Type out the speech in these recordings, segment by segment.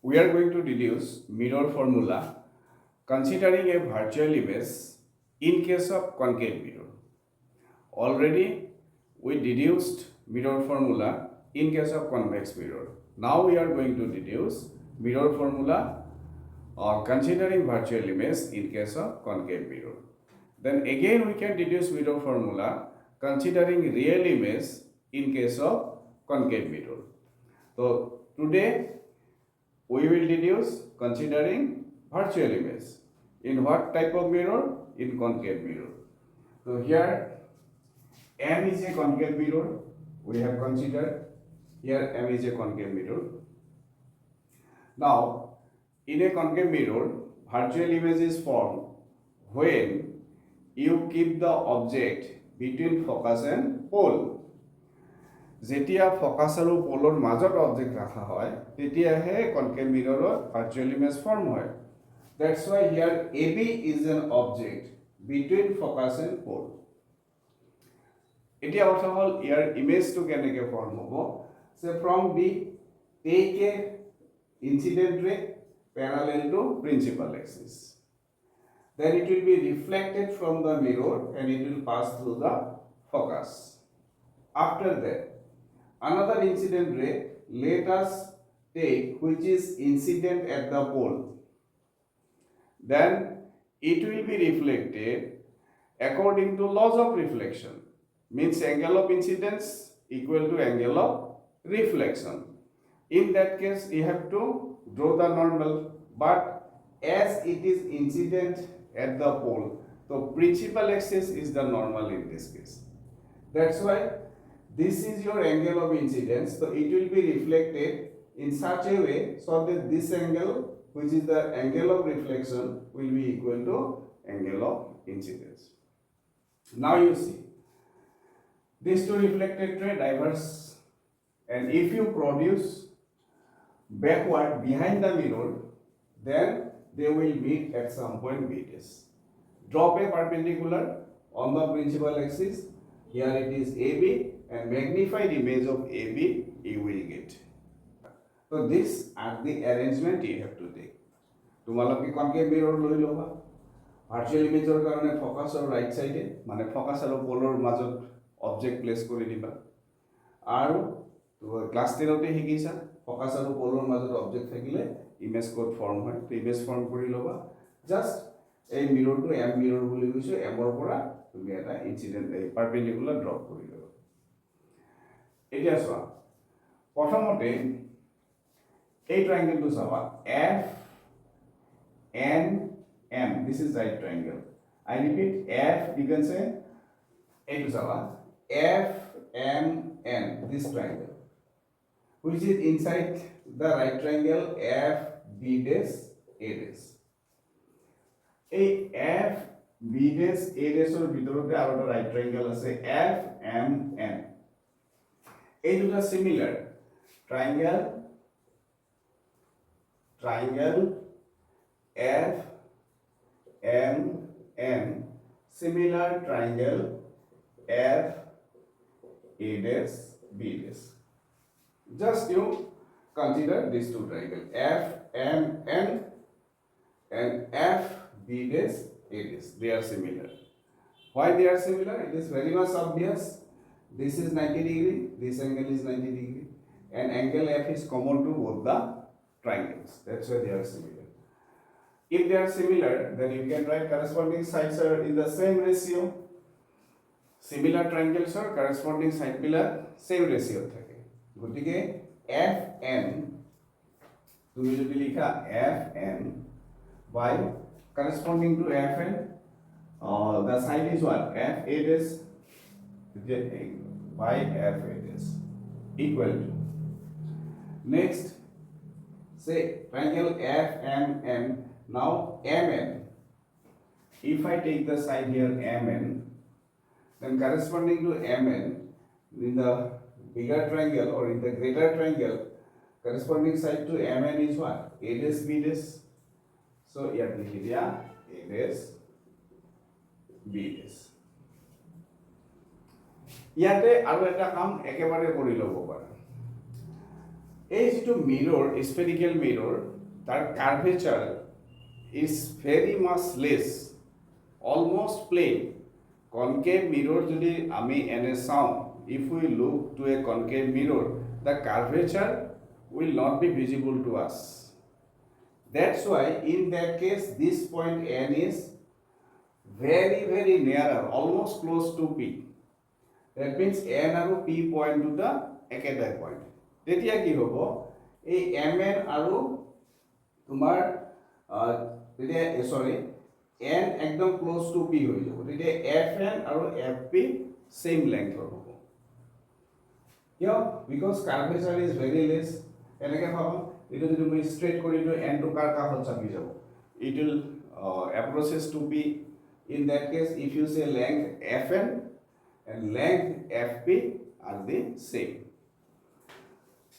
We are going to deduce mirror formula considering a virtual image in case of concave mirror. Already we deduced mirror formula in case of convex mirror. Now we are going to deduce mirror formula considering virtual image in case of concave mirror. Then again we can deduce mirror formula considering real image in case of concave mirror. So today we will deduce considering virtual image. In what type of mirror? In concave mirror. So here M is a concave mirror. We have considered here M is a concave mirror. Now in a concave mirror, virtual image is formed when you keep the object between focus and pole. যেতিয়া focus আৰু পোলৰ মাজত object ৰাখা হয় তেতিয়াহে concave মিৰৰত virtual image form হয় that's why here AB is an object between focus and pole এতিয়া কথা হ'ল ইয়াৰ ইমেজটো কেনেকৈ ফৰ্ম হ'ব say from B take a incident ray parallel to principal axis then it will be reflected from the mirror and it will pass through the focus after that another incident ray let us take which is incident at the pole then it will be reflected according to laws of reflection means angle of incidence equal to angle of reflection in that case you have to draw the normal but as it is incident at the pole so principal axis is the normal in this case that's why this is your angle of incidence so it will be reflected in such a way so that this angle which is the angle of reflection will be equal to angle of incidence now you see these two reflected ray diverge and if you produce backward behind the mirror then they will meet at some point Deduce. Drop a perpendicular on the principal axis here it is AB and magnified image of AB you will get so this are the arrangement you have to take তোমালোকে concave mirror লৈ লবা virtual ইমেজৰ কাৰণে ফকাসৰ right সাইডে মানে focus আৰু পোলৰ মাজত object place কৰি দিবা আৰু ক্লাস 10 তে শিকিছা ফকাস আৰু পোলৰ মাজত অবজেক্ট থাকিলে ইমেজ কোড ফৰ্ম হয় তো ইমেজ ফৰ্ম কৰি লবা জাস্ট এই মিৰৰটো এম মিৰৰ বুলি কৈছো এমৰ পৰা তুমি এটা ইনসিডেন্ট এই পারপেন্ডিকুলার ড্ৰপ কৰি লবা এতিয়া চোৱা প্ৰথমতে এই ট্ৰায়াঙ্গেলটো চাবা F N M this is right triangle I repeat F you can say এইটো চাবা F M N this triangle which is inside the right triangle F B dash A dash এই F B dash A dash or ভিতৰতে আৰু এটা right triangle আছে F M N এই দুটা similar triangle F M N similar triangle F A dash B dash just you consider these two triangles F M N and F B dash A dash they are similar why they are similar it is very much obvious this is 90 degree this angle is 90 degree and angle F is common to both the triangles that's why they are similar if they are similar then you can write corresponding sides are in the same ratio similar triangles are corresponding side pillar same ratio থাকে গতিকে FN তুমি যদি লিখা FN by corresponding to FN the side is what FA dash by FA dash equal to next say triangle FMN now MN if I take the side here MN then corresponding to MN in the bigger triangle or in the greater triangle corresponding side to MN is what A dash B dash so here লিখি দিয়া A dash B dash ইয়াতে আৰু এটা কাম একেবাৰে কৰি লব পাৰা এই যেটো mirror, spherical mirror, তার curvature is very much less, almost plane. Concave mirror যদি আমি এনে চাওঁ, if we look to a concave mirror, the curvature will not be visible to us. That's why in that case this point N is very nearer, almost close to P. That means N আৰু P point দুটা একেটাই point. তেতিয়া কি হ'ব, এই MN আৰু তোমাৰ তেতিয়া sorry N একদম ক্লোজ টু P হৈ যাব, তেতিয়া FN আৰু FP same length হ'ব। কিয়? Because curvature is very less। এনেকৈ ভাবা, এইটো যদি মই straight কৰি দিওঁ N টো কাৰ কাষত চাপি যাব, it will approaches to P। In that case, if you say length FN and length FP are the same,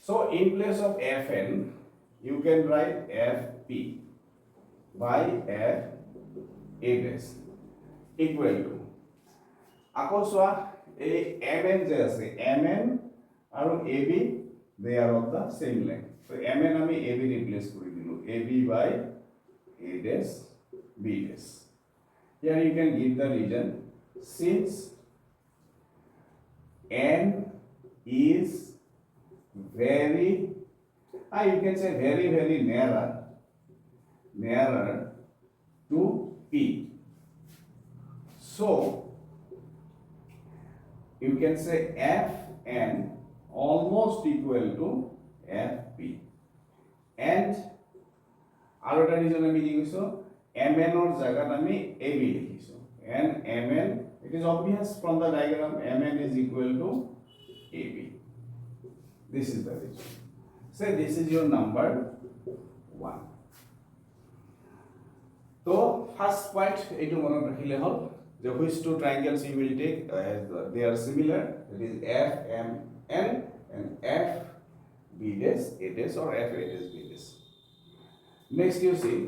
so in place of FN you can write FP by F A dash equal to, আকৌ চোৱা এই MN যে আছে, MN আৰু AB they are of the same length, so MN আমি AB replace কৰি দিলো, AB by A dash B dash। Here you can give the reason, since N is very, you can say very nearer to P, so you can say Fn almost equal to Fp, and আৰু এটা reason আমি কি কৈছো, Mn or জায়গাত আমি AB লিখিছো, and Mn, it is obvious from the diagram, Mn is equal to AB। This is the reason। Say this is your number 1। So first point এইটো মনত ৰাখিলে হ'ল যে which two triangles you will take as they are similar, that is FMN and FB dash A dash or FA dash B dash। Next you see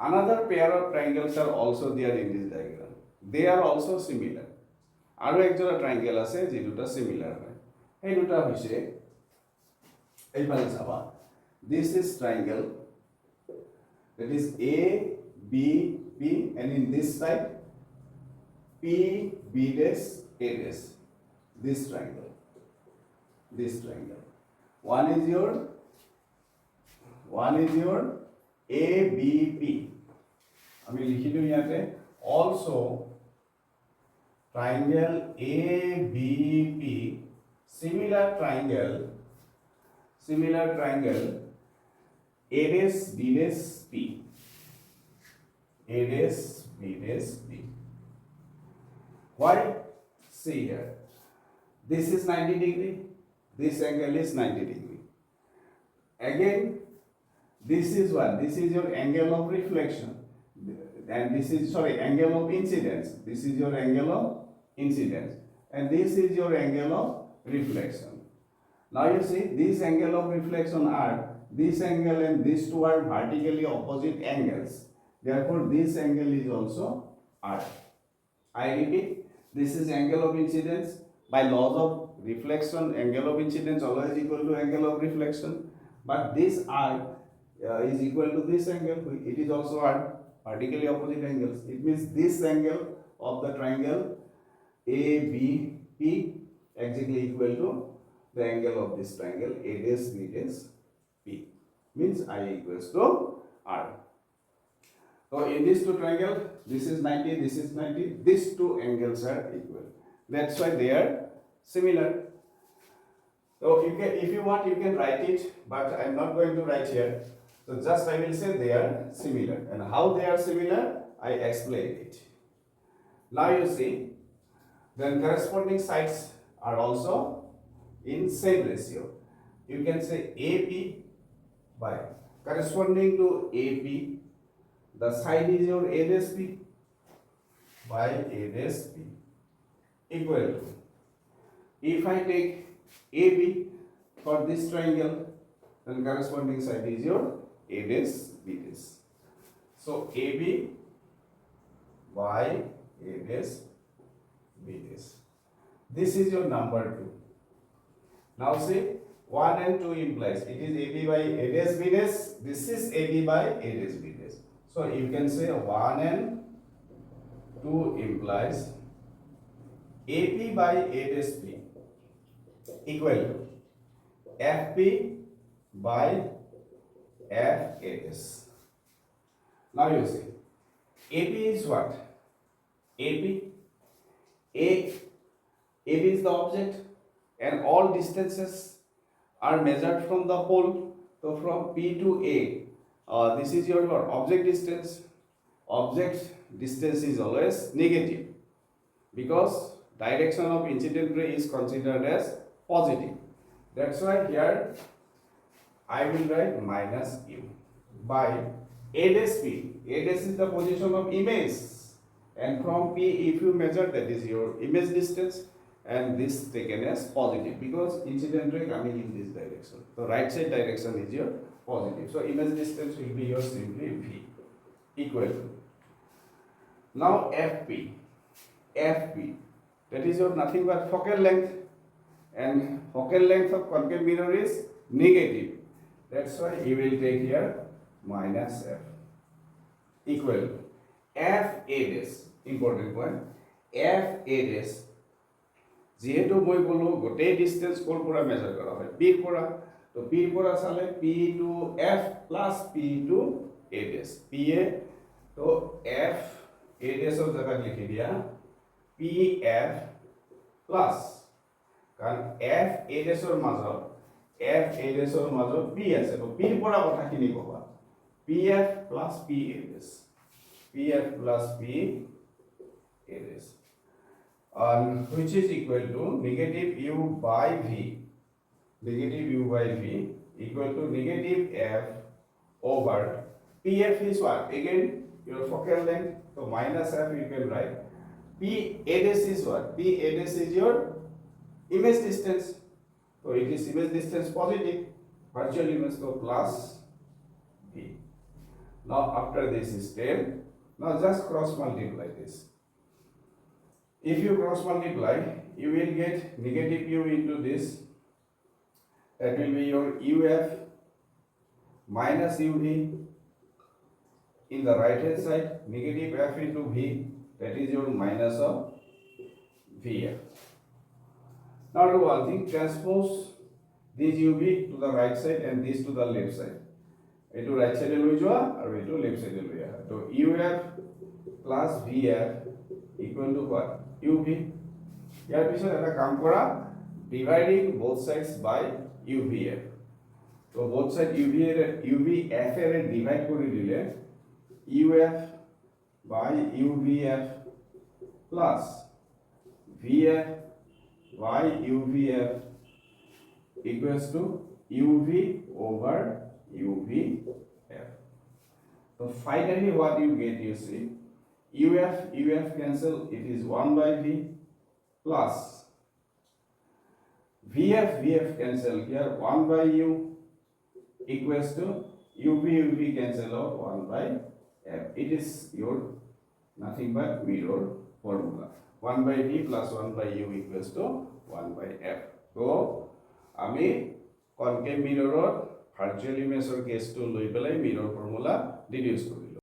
another pair of triangles are also there in this diagram, they are also similar। আৰু একজোড়া triangle আছে যে দুটা similar হয়, এই দুটা হৈছে এইফালে চাবা, this is triangle, that is A B P, and in this side P B dash A dash, this triangle, one is your A B P, আমি লিখি দিওঁ ইয়াতে, also triangle A B P, similar triangle A dash B dash P, A dash B dash P। Why? See here, this is 90 degree, this angle is 90 degree, again this is what, this is your angle of reflection, and this is angle of incidence, this is your angle of incidence, and this is your angle of reflection। Now you see this angle of reflection are, this angle and these two are vertically opposite angles, therefore this angle is also R। I repeat, this is angle of incidence, by laws of reflection angle of incidence always equal to angle of reflection, but this R is equal to this angle, it is also R, vertically opposite angles, it means this angle of the triangle ABP exactly equal to the angle of this triangle A dash B dash P, means I equals to R। So in these two triangles, this is 90, this is 90, these two angles are equal, that's why they are similar। So if you want you can write it, but I am not going to write here, so just I will say they are similar, and how they are similar I explain it। Now you see, then corresponding sides are also in same ratio, you can say AP by corresponding to AP, the side is your A dash P by A dash P equal to, if I take AB for this triangle, then corresponding side is your A dash B dash, so AB by A dash B dash, this is your number 2। Now see 1 and 2 implies it is AB by A dash B dash. This is AB by A dash B dash. So you can say 1 and 2 implies AP by A dash B equal to FP by F A dash. Now you see AP is what? AP. AB is the object and all distances are measured from the pole. So from P to A, this is your object distance. Object distance is always negative because direction of incident ray is considered as positive. That's why here I will write minus U by A dash P. A dash is the position of image, and from P if you measure, that is your image distance, and this taken as positive because incident ray coming in this direction. So right side direction is your positive. So image distance will be your simply V equal to. Now FP. FP, that is your nothing but focal length, and focal length of concave mirror is negative. That's why you will take here minus F equal to F A dash. Important point, F A dash যেহেতু মই বলো গোটেই distance কোৰ পৰা measure কৰা হয় P পৰা, তো পি পৰা চালে P two F plus P two A dash P A, তো এফ এ ডেসৰ জায়গাত লিখি দিয়া পি এফ প্লাস, কাৰণ এফ এ ডেসৰ মাজত পি আছে, তো পি পৰা কথাখিনি কবা P F plus P A dash, P F plus P A dash, which is equal to negative u by v, negative u by v equal to negative f over pf is what? Again your focal length, so minus f you can write. P a dash is what? P a dash is your image distance, so it is image distance positive, virtual image, so plus v. Now after this step, now just cross multiply this. If you cross multiply, you will get negative u into this, that will be your uf minus uv in the right hand side, negative f into v, that is your minus of vf. Now do one thing, transpose this uv to the right side and this to the left side. Etu right side loi joa aru etu left side loi aha, so uf plus vf equal to what? UV. ইয়াৰ পিছত এটা কাম কৰা, dividing both sides by UVF. So both side UVF এর divide করে দিলে UF by UVF plus VF by UVF equals to UV over UVF. So finally what you get, you see, UF cancel, it is 1 by V plus VF cancel here 1 by U equals to UV cancel out 1 by F. It is your nothing but mirror formula. 1 by V plus 1 by U equals to 1 by F. So আমি concave mirror virtual image or case to লই পেলাই mirror formula deduce